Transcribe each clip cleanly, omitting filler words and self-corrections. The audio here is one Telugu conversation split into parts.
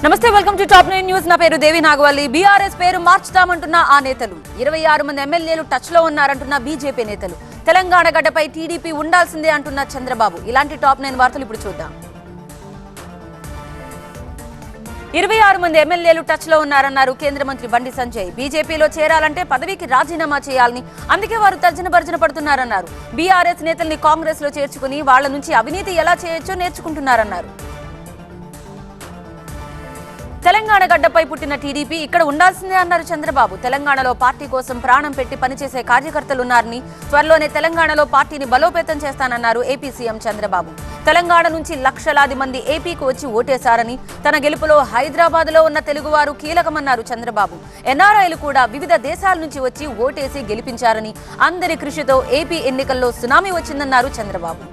నమస్తే, వెల్కమ్ టు టాప్ 9 న్యూస్. నా పేరు దేవి నాగవల్లి. బీఆర్ఎస్ పేరు మార్చుతామంటున్న ఆ నేతలు, 26 మంది ఎమ్మెల్యేలు టచ్ లో ఉన్నారంటున్న బీజేపీ నేతలు, తెలంగాణ గడ్డపై టీడీపీ ఉండాల్సిందే అంటున్న చంద్రబాబు. ఇలాంటి టాప్ 9 వార్తలు ఇప్పుడు చూద్దాం. 26 మంది ఎమ్మెల్యేలు టచ్ లో ఉన్నారన్నారు కేంద్ర మంత్రి బండి సంజయ్. బీజేపీలో చేరాలంటే పదవికి రాజీనామా చేయాలని, అందుకే వారు తర్జన భర్జన పడుతున్నారన్నారు. బీఆర్ఎస్ నేతల్ని కాంగ్రెస్ లో చేర్చుకుని వాళ్ల నుంచి అవినీతి ఎలా చేయొచ్చో నేర్చుకుంటున్నారన్నారు. తెలంగాణ గడ్డపై పుట్టిన టీడీపీ ఇక్కడ ఉండాల్సిందే అన్నారు చంద్రబాబు. తెలంగాణలో పార్టీ కోసం ప్రాణం పెట్టి పనిచేసే కార్యకర్తలున్నారని, త్వరలోనే తెలంగాణలో పార్టీని బలోపేతం చేస్తానన్నారు ఏపీ సీఎం చంద్రబాబు. తెలంగాణ నుంచి లక్షలాది మంది ఏపీకి వచ్చి ఓటేశారని, తన గెలుపులో హైదరాబాద్ లో ఉన్న తెలుగువారు కీలకమన్నారు చంద్రబాబు. ఎన్ఆర్ఐలు కూడా వివిధ దేశాల నుంచి వచ్చి ఓటేసి గెలిపించారని, అందరి కృషితో ఏపీ ఎన్నికల్లో సునామీ వచ్చిందన్నారు చంద్రబాబు.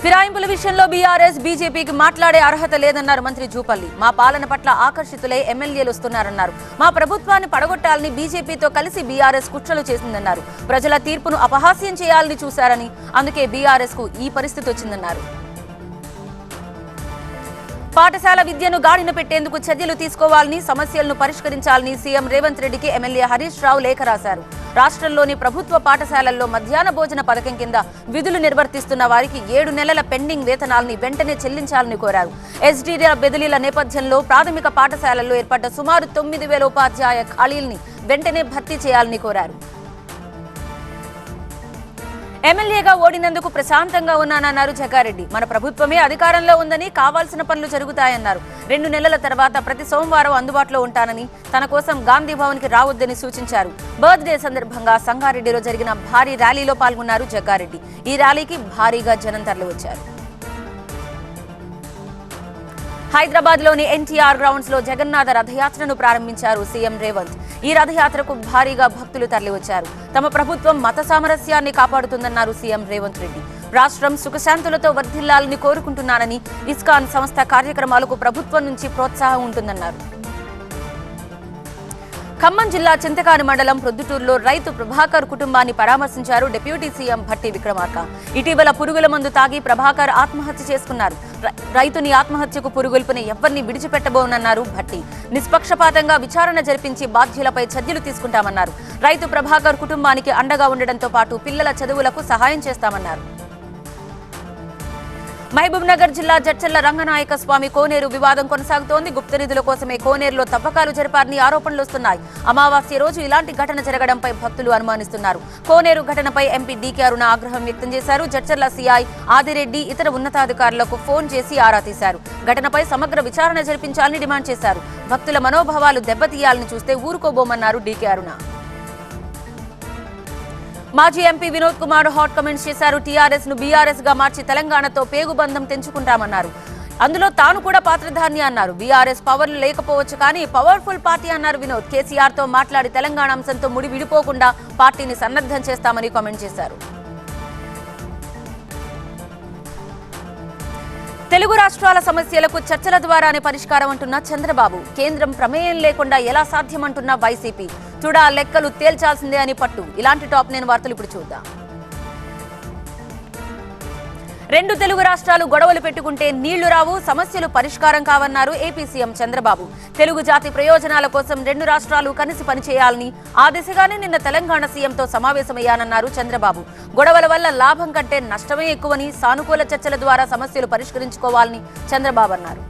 ఫిరాయింపుల విషయంలో బీఆర్ఎస్ బీజేపీకి మాట్లాడే అర్హత లేదన్నారు మంత్రి జూపల్లి. మా పాలన పట్ల ఆకర్షితులై ఎమ్మెల్యేలు వస్తున్నారన్నారు. మా ప్రభుత్వాన్ని పడగొట్టాలని బీజేపీతో కలిసి బీఆర్ఎస్ కుట్రలు చేసిందన్నారు. ప్రజల తీర్పును అపహాస్యం చేయాలని చూశారని, అందుకే బీఆర్ఎస్ కు ఈ పరిస్థితి వచ్చిందన్నారు. పాఠశాల విద్యను గాడిన పెట్టేందుకు చర్యలు తీసుకోవాలని, సమస్యలను పరిష్కరించాలని సీఎం రేవంత్ రెడ్డికి ఎమ్మెల్యే హరీష్ రావు లేఖ రాశారు. రాష్ట్రంలోని ప్రభుత్వ పాఠశాలల్లో మధ్యాహ్న భోజన పథకం కింద విధులు నిర్వర్తిస్తున్న వారికి 7 నెలల పెండింగ్ వేతనాలని వెంటనే చెల్లించాలని కోరారు. ఎస్డీడీ బదిలీల నేపథ్యంలో ప్రాథమిక పాఠశాలల్లో ఏర్పడ్డ సుమారు 9,000 ఉపాధ్యాయ ఖాళీల్ని వెంటనే భర్తీ చేయాలని కోరారు. ఎమ్మెల్యేగా ఓడినందుకు ప్రశాంతంగా ఉన్నానన్నారు జగ్గారెడ్డి. మన ప్రభుత్వమే అధికారంలో ఉందని, కావాల్సిన పనులు జరుగుతాయన్నారు. 2 నెలల తర్వాత ప్రతి సోమవారం అందుబాటులో ఉంటానని, తన కోసం గాంధీ భవన్ కి రావద్దని సూచించారు. బర్త్డే సందర్భంగా సంగారెడ్డిలో జరిగిన భారీ ర్యాలీలో పాల్గొన్నారు జగ్గారెడ్డి. ఈ ర్యాలీకి భారీగా జనం తరలివచ్చారు. హైదరాబాద్ లోని ఎన్టీఆర్ గ్రౌండ్స్ లో జగన్నాథ రథయాత్రను ప్రారంభించారు సీఎం రేవంత్. ఈ రథయాత్రకు భారీగా భక్తులు తరలివచ్చారు. తమ ప్రభుత్వం మత సామరస్యాన్ని కాపాడుతుందన్నారు సీఎం రేవంత్ రెడ్డి. రాష్ట్రం సుఖశాంతులతో వర్ధిల్లాలని కోరుకుంటున్నానని, ఇస్కాన్ సంస్థ కార్యక్రమాలకు ప్రభుత్వం నుంచి ప్రోత్సాహం ఉంటుందన్నారు. ఖమ్మం జిల్లా చింతకాని మండలం ప్రొద్దుటూరులో రైతు ప్రభాకర్ కుటుంబాన్ని పరామర్శించారు డిప్యూటీ సీఎం భట్టి విక్రమార్క. ఇటీవల పురుగుల మందు తాగి ప్రభాకర్ ఆత్మహత్య చేసుకున్నారు. రైతుని ఆత్మహత్యకు పురుగుల్పున ఎవరిని విడిచిపెట్టబోనన్నారు భట్టి. నిష్పక్షపాతంగా విచారణ జరిపించి బాధ్యులపై చర్యలు తీసుకుంటామన్నారు. రైతు ప్రభాకర్ కుటుంబానికి అండగా ఉండడంతో పాటు పిల్లల చదువులకు సహాయం చేస్తామన్నారు. మహబూబ్ నగర్ జిల్లా జడ్చర్ల రంగనాయక స్వామి కోనేరు వివాదం కొనసాగుతోంది. గుప్త నిధుల కోసమే కోనేరులో తవ్వకాలు జరిపారని ఆరోపణలు వస్తున్నాయి. అమావాస్య రోజు ఇలాంటి ఘటన జరగడంపై భక్తులు అనుమానిస్తున్నారు. కోనేరు ఘటనపై ఎంపీ డీకే అరుణ ఆగ్రహం వ్యక్తం చేశారు. జడ్చర్ల సీఐ ఆదిరెడ్డి ఇతర ఉన్నతాధికారులకు ఫోన్ చేసి ఆరా తీశారు. ఘటనపై సమగ్ర విచారణ జరిపించాలని డిమాండ్ చేశారు. భక్తుల మనోభావాలు దెబ్బతీయాలని చూస్తే ఊరుకోబోమన్నారు డీకే అరుణ. మాజీ MP Vinod Kumar hot comments చేశారు. టీఆర్ఎస్ ను బీఆర్ఎస్ గా మార్చి తెలంగాణతో పేగుబంధం తెంచుకుంటామన్నారు. అందులో తాను కూడా పాత్రధారిని అన్నారు. బీఆర్ఎస్ పవర్లు లేకపోవచ్చు కానీ పవర్ఫుల్ పార్టీ అన్నారు వినోద్. కేసీఆర్ తో మాట్లాడి తెలంగాణ అంశంతో ముడి విడిపోకుండా పార్టీని సన్నద్ధం చేస్తామని కామెంట్ చేశారు. తెలుగు రాష్ట్రాల సమస్యలకు చర్చల ద్వారానే పరిష్కారం అంటున్న చంద్రబాబు. కేంద్రం ప్రమేయం లేకుండా ఎలా సాధ్యమంటున్న వైసీపీ. చూడా లెక్కలు తేల్చాల్సిందే అని పట్టు. ఇలాంటి టాప్ 9 వార్తలు ఇప్పుడు చూద్దాం. 2 తెలుగు రాష్ట్రాలు గొడవలు పెట్టుకుంటే నీళ్లు రావు, సమస్యలు పరిష్కారం కావన్నారు ఏపీ సీఎం చంద్రబాబు. తెలుగు జాతి ప్రయోజనాల కోసం 2 రాష్ట్రాలు కలిసి పనిచేయాలని, ఆ దిశగానే నిన్న తెలంగాణ సీఎంతో సమావేశమయ్యానన్నారు చంద్రబాబు. గొడవల వల్ల లాభం కంటే నష్టమే ఎక్కువని, సానుకూల చర్చల ద్వారా సమస్యలు పరిష్కరించుకోవాలని చంద్రబాబు అన్నారు.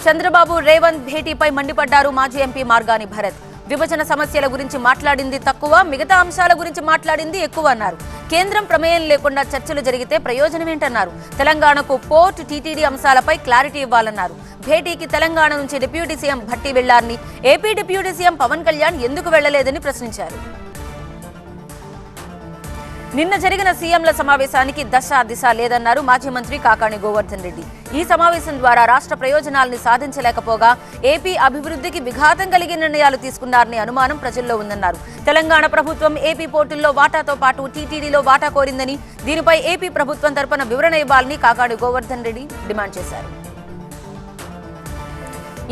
చంద్రబాబు రేవంత్ భేటీపై మండిపడ్డారు మాజీ ఎంపీ మార్గాని భరత్. విభజన సమస్యల గురించి మాట్లాడింది తక్కువ, మిగతా అంశాల గురించి మాట్లాడింది ఎక్కువ అన్నారు. కేంద్రం ప్రమేయం లేకుండా చర్చలు జరిగితే ప్రయోజనమేంటన్నారు. తెలంగాణకు పోర్ట్, టీటీడీ అంశాలపై క్లారిటీ ఇవ్వాలన్నారు. భేటీకి తెలంగాణ నుంచి డిప్యూటీ సీఎం భట్టి వెళ్లారని, AP deputy CM Pawan Kalyan ఎందుకు వెళ్లలేదని ప్రశ్నించారు. నిన్న జరిగిన సీఎంల సమావేశానికి దశ దిశ లేదన్నారు మాజీ మంత్రి కాకాణి గోవర్ధన్ రెడ్డి. ఈ సమావేశం ద్వారా రాష్ట్ర ప్రయోజనాల్ని సాధించలేకపోగా ఏపీ అభివృద్ధికి విఘాతం కలిగే నిర్ణయాలు తీసుకున్నారని అనుమానం ప్రజల్లో ఉందన్నారు. తెలంగాణ ప్రభుత్వం ఏపీ పోర్టుల్లో వాటాతో పాటు టీటీడీలో వాటా కోరిందని, దీనిపై ఏపీ ప్రభుత్వం తరపున వివరణ ఇవ్వాలని కాకాణి గోవర్ధన్ రెడ్డి డిమాండ్ చేశారు.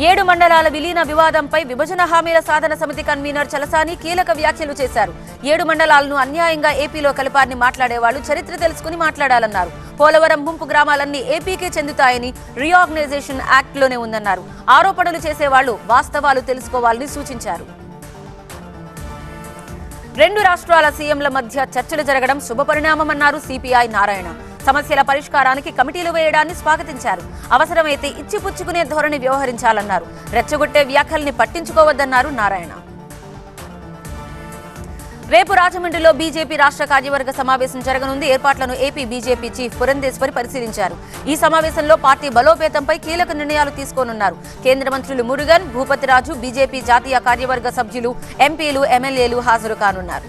7 మండలాల విలీన వివాదంపై విభజన హామీల సాధన సమితి కన్వీనర్ చలసాని కీలక వ్యాఖ్యలు చేశారు. 7 మండలాలను అన్యాయంగా ఏపీలో కలిపారని మాట్లాడేవాళ్లు చరిత్ర తెలుసుకుని మాట్లాడాలన్నారు. పోలవరం ముంపు గ్రామాలన్నీ ఏపీకే చెందుతాయని రీఆర్గనైజేషన్ యాక్ట్లోనే ఉందన్నారు. ఆరోపణలు చేసేవాళ్లు వాస్తవాలు తెలుసుకోవాలని సూచించారు. 2 రాష్ట్రాల సీఎంల మధ్య చర్చలు జరగడం శుభపరిణామమన్నారు సిపిఐ నారాయణ. సమస్యల పరిష్కారానికి కమిటీలు వేయడాన్ని స్వాగతించారు. అవసరమైతే ఇచ్చిపుచ్చుకునే ధోరణి వ్యవహరించాలన్నారు. రెచ్చగొట్టే వ్యాఖ్యల్ని పట్టించుకోవద్దన్నారు నారాయణ. రేపు రాజమండ్రిలో బీజేపీ రాష్ట్ర కార్యవర్గ సమావేశం జరగనుంది. ఏర్పాట్లను ఏపీ బీజేపీ చీఫ్ పురంధేశ్వరి పరిశీలించారు. ఈ సమావేశంలో పార్టీ బలోపేతంపై కీలక నిర్ణయాలు తీసుకోనున్నారు. కేంద్ర మంత్రులు మురుగన్, భూపతిరాజు, బీజేపీ జాతీయ కార్యవర్గ సభ్యులు, ఎంపీలు, ఎమ్మెల్యేలు హాజరు కానున్నారు.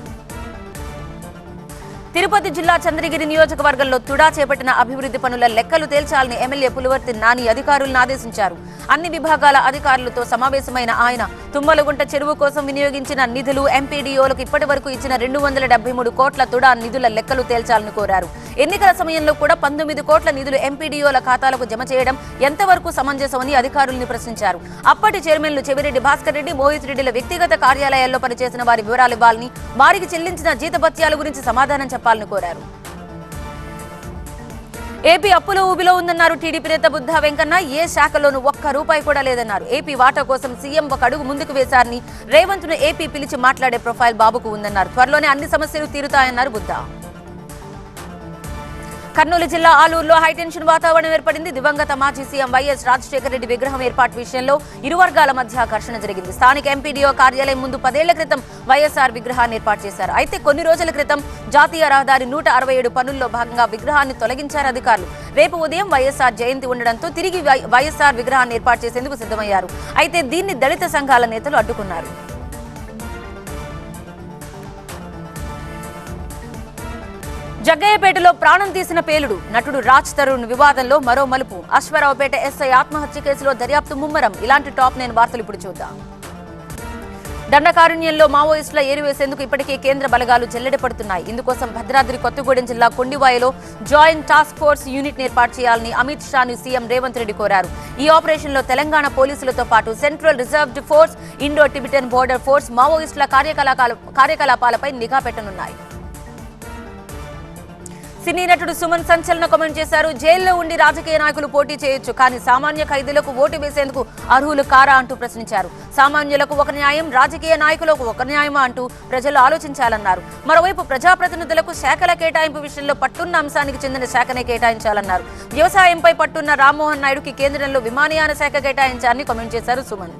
తిరుపతి జిల్లా చంద్రగిరి నియోజకవర్గంలో తుడా చేపట్టిన అభివృద్ధి పనుల లెక్కలు తేల్చాలని ఎమ్మెల్యే పులివర్తి నాని అధికారులను ఆదేశించారు. అన్ని విభాగాల అధికారులతో సమావేశమైన ఆయన తుమ్మలగుంట చెరువు కోసం వినియోగించిన నిధులు, ఎంపీడీఓలకు ఇప్పటి వరకు ఇచ్చిన 273 కోట్ల తుడా నిధుల లెక్కలు తేల్చాలని కోరారు. ఎన్నికల సమయంలో కూడా 19 కోట్ల నిధులు ఎంపీడీఓల ఖాతాలకు జమ చేయడం ఎంతవరకు సమంజసమని అధికారుల్ని ప్రశ్నించారు. అప్పటి చైర్మన్లు చెవిరెడ్డి భాస్కర్ రెడ్డి, మోహిత్ రెడ్డిల వ్యక్తిగత కార్యాలయాల్లో పనిచేసిన వారి వివరాలు ఇవ్వాలని, వారికి చెల్లించిన జీతభత్యాల గురించి సమాధానం చెప్పాలని కోరారు. ఏపీ అప్పుల ఊబిలో ఉందన్నారు టీడీపీ నేత బుద్ధా వెంకన్న. ఏ శాఖలోనూ ఒక్క రూపాయి కూడా లేదన్నారు. ఏపీ వాటా కోసం సీఎం ఒక అడుగు ముందుకు వేశారని, రేవంత్ ను ఏపీ పిలిచి మాట్లాడే ప్రొఫైల్ బాబుకు ఉందన్నారు. త్వరలోనే అన్ని సమస్యలు తీరుతాయన్నారు బుద్ధా. కర్నూలు జిల్లా ఆలూరులో హైటెన్షన్ వాతావరణం ఏర్పడింది. దివంగత మాజీ సీఎం వైఎస్ రాజశేఖర రెడ్డి విగ్రహం ఏర్పాటు విషయంలో ఇరు వర్గాల మధ్య ఘర్షణ జరిగింది. స్థానిక ఎంపీడీఓ కార్యాలయం ముందు 10 ఏళ్ల క్రితం వైఎస్ఆర్ విగ్రహాన్ని ఏర్పాటు చేశారు. అయితే కొన్ని రోజుల క్రితం జాతీయ రహదారి 167 పనుల్లో భాగంగా విగ్రహాన్ని తొలగించారు అధికారులు. రేపు ఉదయం వైఎస్ఆర్ జయంతి ఉండడంతో తిరిగి వైఎస్ఆర్ విగ్రహాన్ని ఏర్పాటు చేసేందుకు సిద్ధమయ్యారు. అయితే దీన్ని దళిత సంఘాల నేతలు అడ్డుకున్నారు. జగ్గయ్యపేటలో ప్రాణం తీసిన పేలుడు. నటుడు రాజ్ తరుణ్ వివాదంలో మరో మలుపు. అశ్వారావుపేట ఎస్ఐ ఆత్మహత్య కేసులో దర్యాప్తు ముమ్మరం. ఇలాంటి టాప్ 9 వార్తలు ఇప్పుడు చూద్దాం. దండకారణ్యంలో మావోయిస్టుల ఏరివేసేందుకు ఇప్పటికే కేంద్ర బలగాలు జల్లెడపడుతున్నాయి. ఇందుకోసం భద్రాద్రి కొత్తగూడెం జిల్లా కొండివాయలో జాయింట్ టాస్క్ ఫోర్స్ యూనిట్ ఏర్పాటు చేయాలని అమిత్ షాను సీఎం రేవంత్ రెడ్డి కోరారు. ఈ ఆపరేషన్లో తెలంగాణ పోలీసులతో పాటు central reserved force, Indo Tibetan border force మావోయిస్టుల కార్యకలాపాలపై నిఘా పెట్టనున్నాయి. సినీ నటుడు సుమన్ సంచలన కామెంట్ చేశారు. జైల్లో ఉండి రాజకీయ నాయకులు పోటీ చేయొచ్చు, కానీ సామాన్య ఖైదీలకు ఓటు వేసేందుకు అర్హులు కారా అంటూ ప్రశ్నించారు. సామాన్యులకు ఒక న్యాయం, రాజకీయ నాయకులకు ఒక న్యాయమా అంటూ ప్రజలు ఆలోచించాలన్నారు. మరోవైపు ప్రజాప్రతినిధులకు శాఖల కేటాయింపు విషయంలో పట్టున్న అంశానికి చెందిన శాఖనే కేటాయించాలన్నారు. వ్యవసాయంపై పట్టున్న రామ్మోహన్ నాయుడుకి కేంద్రంలో విమానయాన శాఖ కేటాయించాలని కామెంట్ చేశారు సుమన్.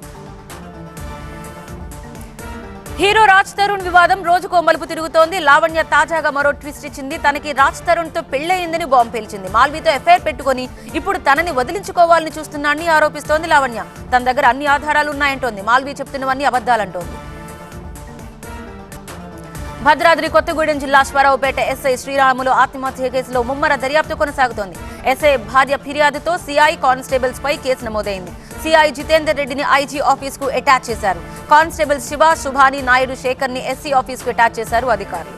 హీరో రాజ్ తరుణ్ వివాదం రోజుకో మలుపు తిరుగుతోంది. లావణ్య తాజాగా మరో ట్విస్ట్ ఇచ్చింది. తనకి రాజ్ తరుణ్ తో పెళ్లయిందని బాంబు పేల్చింది. మాల్వీతో ఎఫ్ఐఆర్ పెట్టుకుని ఇప్పుడు తనని వదిలించుకోవాలని చూస్తున్నాడని ఆరోపిస్తోంది లావణ్య. తన దగ్గర అన్ని ఆధారాలు ఉన్నాయంటోంది. మాల్వీ చెప్తున్నవన్నీ అబద్ధాలంటోంది. భద్రాద్రి కొత్తగూడెం జిల్లా అశ్వారావుపేట ఎస్ఐ శ్రీరాములు ఆత్మహత్య కేసులో ముమ్మర దర్యాప్తు కొనసాగుతోంది. ఎస్ఐ భార్య ఫిర్యాదుతో సిఐ కానిస్టేబుల్స్ పై కేసు నమోదైంది. సిఐ జితేందర్ రెడ్డిని ఐజీ ఆఫీస్ కు అటాచ్ చేశారు. కానిస్టేబుల్ శివ, శుభాని, నాయుడు, శేఖర్ ని ఎస్సీ ఆఫీస్ కు అటాచ్ చేశారు అధికారులు.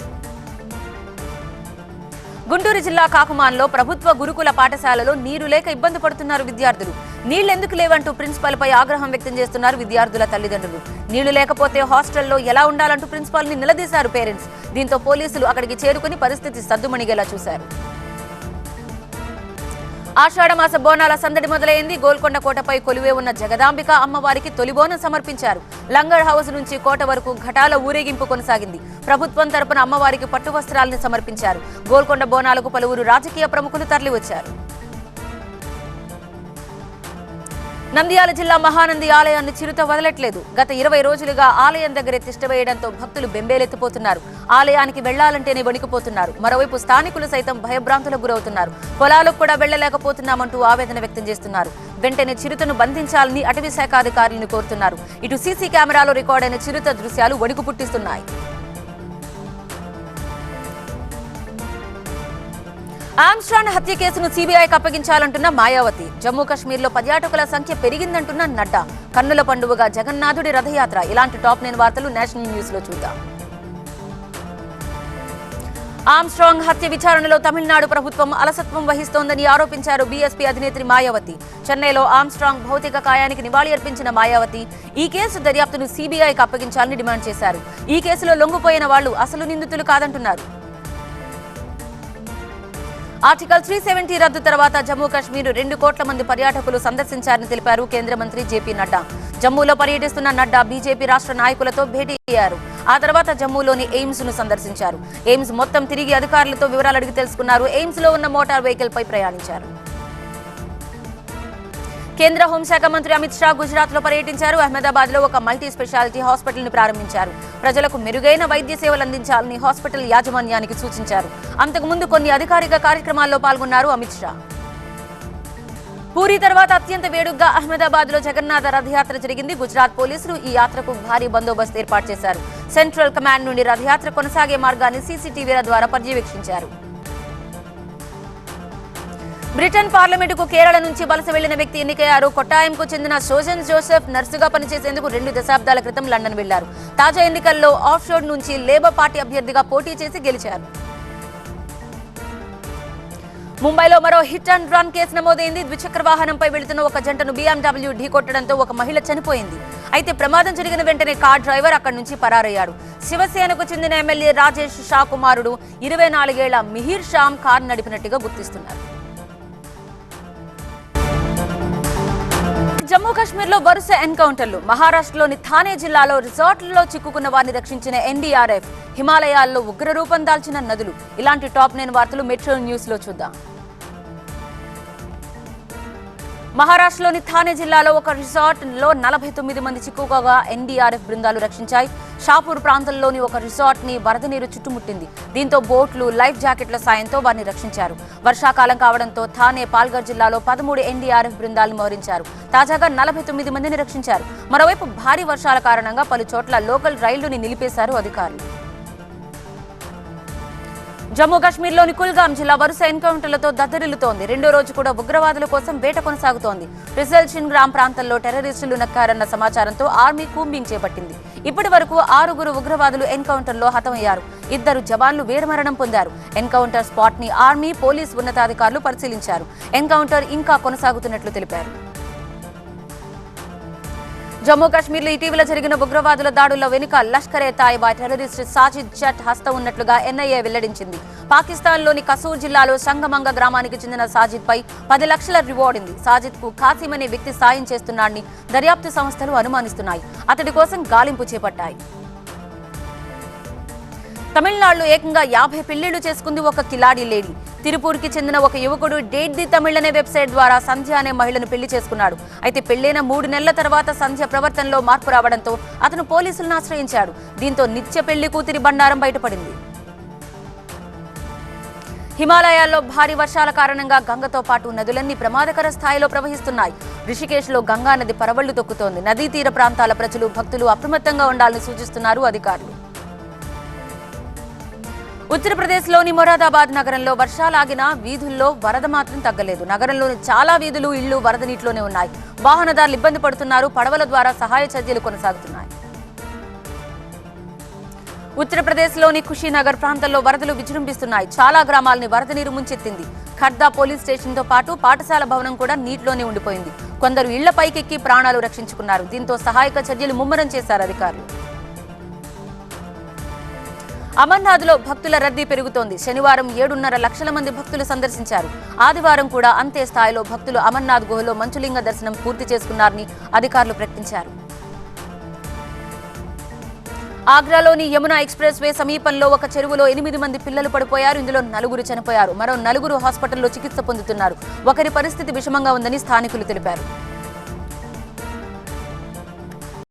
గుంటూరు జిల్లా కాకుమాన్లో ప్రభుత్వ గురుకుల పాఠశాలలో నీరు లేక ఇబ్బంది పడుతున్నారు విద్యార్థులు. నీళ్లెందుకు లేవంటూ ప్రిన్సిపాల్ పై ఆగ్రహం వ్యక్తం చేస్తున్నారు విద్యార్థుల తల్లిదండ్రులు. నీళ్లు లేకపోతే హాస్టల్లో ఎలా ఉండాలంటూ ప్రిన్సిపాల్ ని నిలదీశారు పేరెంట్స్. దీంతో పోలీసులు అక్కడికి చేరుకుని పరిస్థితి సద్దుమణిగేలా చూశారు. ఆషాఢమాస బోనాల సందడి మొదలైంది. గోల్కొండ కోటపై కొలువే ఉన్న జగదాంబిక అమ్మవారికి తొలి బోనం సమర్పించారు. లంగర్ హౌస్ నుంచి కోట వరకు ఘటాల ఊరేగింపు కొనసాగింది. ప్రభుత్వం తరపున అమ్మవారికి పట్టు వస్త్రాలను సమర్పించారు. గోల్కొండ బోనాలకు పలువురు రాజకీయ ప్రముఖులు తరలివచ్చారు. నంద్యాల జిల్లా మహానంది ఆలయాన్ని చిరుత వదలట్లేదు. గత 20 రోజులుగా ఆలయం దగ్గరే తిష్టవేయడంతో భక్తులు బెంబేలెత్తిపోతున్నారు. ఆలయానికి వెళ్లాలంటేనే వణికిపోతున్నారు. మరోవైపు స్థానికులు సైతం భయభ్రాంతులకు గురవుతున్నారు. పొలాలకు కూడా వెళ్లలేకపోతున్నామంటూ ఆవేదన వ్యక్తం చేస్తున్నారు. వెంటనే చిరుతను బంధించాలని అటవీ శాఖ అధికారులను కోరుతున్నారు. ఇటు సీసీ కెమెరాలో రికార్డైన చిరుత దృశ్యాలు వణుకు పుట్టిస్తున్నాయి. ఆమ్స్ట్రాంగ్ హత్య కేసును సీబీఐకి అప్పగించాలంటున్న మాయావతి. జమ్మూ కశ్మీర్లో పర్యాటకుల సంఖ్య పెరిగిందంటున్న నడ్డా. కన్నుల పండువగా జగన్నాథుడి రథయాత్ర. ఇలాంటి టాప్ 9 వార్తలు నేషనల్ న్యూస్ లో చూద్దాం. ఆమ్స్ట్రాంగ్ హత్య విచారణలో తమిళనాడు ప్రభుత్వం అలసత్వం వహిస్తోందని ఆరోపించారు బీఎస్పీ అధినేత్రి మాయావతి. చెన్నైలో ఆర్మ్స్ట్రాంగ్ భౌతిక కాయానికి నివాళి అర్పించిన మాయావతి ఈ కేసు దర్యాప్తును సీబీఐకి అప్పగించాలని డిమాండ్ చేశారు. ఈ కేసులో లొంగిపోయిన వాళ్లు అసలు నిందితులు కాదంటున్నారు. ఆర్టికల్ 370 రద్దు తర్వాత జమ్మూ కాశ్మీర్ 2 కోట్ల మంది పర్యాటకులు సందర్శించారని తెలిపారు కేంద్ర మంత్రి జేపీ నడ్డా. జమ్మూలో పర్యటిస్తున్న నడ్డా బీజేపీ రాష్ట్ర నాయకులతో భేటీ అయ్యారు. ఆ తర్వాత జమ్మూలోని ఎయిమ్స్ ను సందర్శించారు. ఎయిమ్స్ మొత్తం తిరిగి అధికారులతో వివరాలు అడిగి తెలుసుకున్నారు. ఎయిమ్స్ లో ఉన్న మోటార్ వెహికల్ పై ప్రయాణించారు. కేంద్ర హోంశాఖ మంత్రి అమిత్ షా గుజరాత్ లో పర్యటించారు. అహ్మదాబాద్ లో ఒక మల్టీ స్పెషాలిటీ హాస్పిటల్ ని ప్రారంభించారు. ప్రజలకు మెరుగైన వైద్య సేవలు అందించాలని హాస్పిటల్ యాజమాన్యానికి సూచించారు. అంతకుముందు కొన్ని అధికారిక కార్యక్రమాల్లో పాల్గొన్నారు అమిత్ షా. పూరి తర్వాత అత్యంత వేడుగ్గా అహ్మదాబాద్ లో జగన్నాథ రథయాత్ర జరిగింది. గుజరాత్ పోలీసులు ఈ యాత్రకు భారీ బందోబస్తు ఏర్పాటు చేశారు. సెంట్రల్ కమాండ్ నుండి రథయాత్ర కొనసాగే మార్గాన్ని సీసీటీవీల ద్వారా పర్యవేక్షించారు. బ్రిటన్ పార్లమెంటుకు కేరళ నుంచి వలస వెళ్లిన వ్యక్తి ఎన్నికయ్యారు. కొట్టాయంకు చెందిన సోజన్ జోసెఫ్ నర్సుగా పనిచేసేందుకు 2 దశాబ్దాల క్రితం లండన్ వెళ్లారు. తాజా ఎన్నికల్లో ఆఫ్షోర్ నుంచి లేబర్ పార్టీ అభ్యర్థిగా పోటీ చేసి గెలిచారు. ముంబైలో మరో హిట్ అండ్ రన్ కేసు నమోదైంది. ద్విచక్ర వాహనంపై వెళుతున్న ఒక జంటను BMW ఢీకొట్టడంతో ఒక మహిళ చనిపోయింది. అయితే ప్రమాదం జరిగిన వెంటనే కార్ డ్రైవర్ అక్కడి నుంచి పరారయ్యాడు. శివసేనకు చెందిన ఎమ్మెల్యే రాజేష్ షా కుమారుడు 24 ఏళ్ల మిహిర్ శ్యామ్ కార్ నడిపినట్టుగా గుర్తిస్తున్నారు. జమ్మూ కాశ్మీర్ లో వరుస ఎన్కౌంటర్లు. మహారాష్ట్రలోని థానే జిల్లాలో రిసార్ట్లలో చిక్కుకున్న వారిని రక్షించిన ఎన్డీఆర్ఎఫ్. హిమాలయాల్లో ఉగ్ర రూపం దాల్చిన నదులు. ఇలాంటి టాప్ 9 వార్తలు మెట్రో న్యూస్ లో చూద్దాం. మహారాష్ట్రలోని థానే జిల్లాలో ఒక రిసార్ట్ లో 49 మంది చిక్కుకోగా ఎన్డీఆర్ఎఫ్ బృందాలు రక్షించాయి. షాపూర్ ప్రాంతంలోని ఒక రిసార్ట్ ని వరద నీరు చుట్టుముట్టింది. దీంతో బోట్లు, లైఫ్ జాకెట్ల సాయంతో వారిని రక్షించారు. వర్షాకాలం కావడంతో థానే, పాల్ఘర్ జిల్లాలో 13 ఎన్డీఆర్ఎఫ్ బృందాలను మోహరించారు. తాజాగా 49 మందిని రక్షించారు. మరోవైపు భారీ వర్షాల కారణంగా పలు చోట్ల లోకల్ రైళ్లుని నిలిపేశారు అధికారులు. జమ్మూ కాశ్మీర్లోని కుల్గాం జిల్లా వరుస ఎన్కౌంటర్లతో దద్దరిల్లుతోంది. 2వ రోజు కూడా ఉగ్రవాదుల కోసం వేట కొనసాగుతోంది. రిజల్చిన్ గ్రామ్ ప్రాంతంలో టెర్రరిస్టులు నక్కారన్న సమాచారంతో ఆర్మీ కూంబింగ్ చేపట్టింది. ఇప్పటి వరకు 6 ఉగ్రవాదులు ఎన్కౌంటర్లో హతమయ్యారు. 2 జవాన్లు వీరమరణం పొందారు. ఎన్కౌంటర్ స్పాట్ ని ఆర్మీ, పోలీస్ ఉన్నతాధికారులు పరిశీలించారు. ఎన్కౌంటర్ ఇంకా కొనసాగుతున్నట్లు తెలిపారు. జమ్మూ కాశ్మీర్లో ఇటీవల జరిగిన ఉగ్రవాదుల దాడుల వెనుక లష్కరే తాయిబా టెర్రరిస్ట్ సాజిద్ జట్ హస్తం ఉన్నట్లుగా ఎన్ఐఏ వెల్లడించింది. పాకిస్తాన్లోని కసూర్ జిల్లాలో సంగమంగ గ్రామానికి చెందిన సాజిద్ పై 10 లక్షల రివార్డ్ ఉంది. సాజిద్ కు ఖాసిం అనే వ్యక్తి సాయం చేస్తున్నాడని దర్యాప్తు సంస్థలు అనుమానిస్తున్నాయి. అతడి కోసం గాలింపు చేపట్టాయి. తమిళనాడులో ఏకంగా 50 పెళ్లిళ్లు చేసుకుంది ఒక కిలాడి లేడీ. తిరుపూర్కి చెందిన ఒక యువకుడు డేట్ ది తమిళ్ అనే వెబ్సైట్ ద్వారా సంధ్య అనే మహిళను పెళ్లి చేసుకున్నాడు. అయితే పెళ్లైన 3 నెలల తర్వాత సంధ్య ప్రవర్తనలో మార్పు రావడంతో అతను పోలీసులను ఆశ్రయించాడు. దీంతో నిత్య పెళ్లి కూతురి బండారం బయటపడింది. హిమాలయాల్లో భారీ వర్షాల కారణంగా గంగతో పాటు నదులన్నీ ప్రమాదకర స్థాయిలో ప్రవహిస్తున్నాయి. రిషికేశ్లో గంగా నది పరవళ్లు తొక్కుతోంది. నదీ తీర ప్రాంతాల ప్రజలు, భక్తులు అప్రమత్తంగా ఉండాలని సూచిస్తున్నారు అధికారులు. ఉత్తరప్రదేశ్లోని మొరాదాబాద్ నగరంలో వర్షాలాగినా వీధుల్లో వరద మాత్రం తగ్గలేదు. నగరంలోని చాలా వీధులు, ఇళ్లు వరద నీటిలోనే ఉన్నాయి. వాహనదారులు ఇబ్బంది పడుతున్నారు. పడవల ద్వారా సహాయ చర్యలు కొనసాగుతున్నాయి. ఉత్తరప్రదేశ్లోని ఖుషీనగర్ ప్రాంతంలో వరదలు విజృంభిస్తున్నాయి. చాలా గ్రామాలని వరద నీరు ముంచెత్తింది. ఖర్దా పోలీస్ స్టేషన్తో పాటు పాఠశాల భవనం కూడా నీటిలోనే ఉండిపోయింది. కొందరు ఇళ్ల పైకెక్కి ప్రాణాలు రక్షించుకున్నారు. దీంతో సహాయక చర్యలు ముమ్మరం చేశారు అధికారులు. అమర్నాథ్లో భక్తుల రద్దీ పెరుగుతోంది. శనివారం 7.5 లక్షల మంది భక్తులు సందర్శించారు. ఆదివారం కూడా అంతే స్థాయిలో భక్తులు అమర్నాథ్ గుహలో మంచులింగ దర్శనం పూర్తి చేసుకున్నారని అధికారులు ప్రకటించారు. ఆగ్రాలోని యమునా ఎక్స్ప్రెస్ వే సమీపంలో ఒక చెరువులో 8 మంది పిల్లలు పడిపోయారు. ఇందులో 4 చనిపోయారు. మరో 4 హాస్పిటల్లో చికిత్స పొందుతున్నారు. ఒకరి పరిస్థితి విషమంగా ఉందని స్థానికులు తెలిపారు.